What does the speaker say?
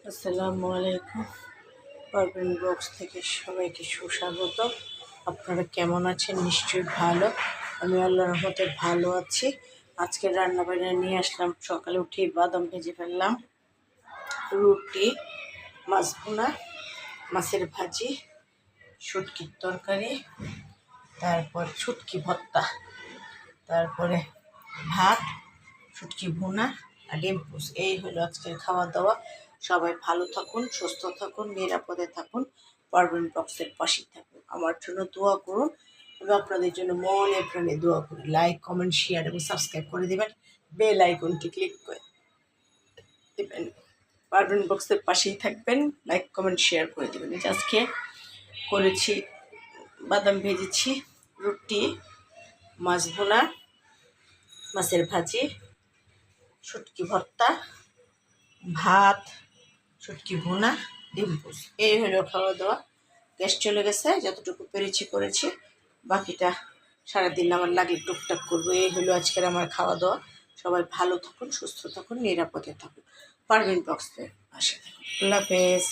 আসসালামু আলাইকুম। পারভিন ব্লগস থেকে সবাইকে সুস্বাগত। আপনারা কেমন আছেন? নিশ্চয়ই ভালো। আমি আল্লাহর রহমতে ভালো আছি। আজকে রান্নাবান্না নিয়ে আসলাম। সকালে উঠে বাদাম ভেজে ফেললাম, রুটি, মাছ ভুনা, মাছের ভাজি, শুটকির তরকারি, তারপর শুটকি ভর্তা, তারপরে ভাত, শুটকি ভুনা আর ডিম পোচ। এই হলো আজকের খাওয়া দাওয়া। সবাই ভালো থাকুন, সুস্থ থাকুন, নিরাপদে থাকুন, পারভিন ব্লগসের পাশে থাকুন। আমার জন্য দোয়া করুন। আমি আপনাদের জন্য মনে প্রাণে দোয়া করি। লাইক, কমেন্ট, শেয়ার এবং সাবস্ক্রাইব করে দেবেন। বেল আইকনটি ক্লিক করে দেবেন। পারভিন ব্লগসের পাশেই থাকবেন। লাইক, কমেন্ট, শেয়ার করে দেবেন। আজকে করেছি বাদাম ভেজেছি, রুটি, মাছ ভুনা, মাছের ভাজি, শুটকি ভর্তা, ভাত, শুটকি ভুনা, ডিম পোচ। এই হলো খাওয়া দাওয়া। গ্যাস চলে গেছে, যতটুকু পেরেছি করেছি, বাকিটা সারাদিন আমার লাগে টুকটাক করবো। এই হলো আজকের আমার খাওয়া দাওয়া। সবাই ভালো থাকুন, সুস্থ থাকুন, নিরাপদে থাকুন, পারভিন ব্লগসের পাশে থাকুন। আল্লাহ হাফেজ।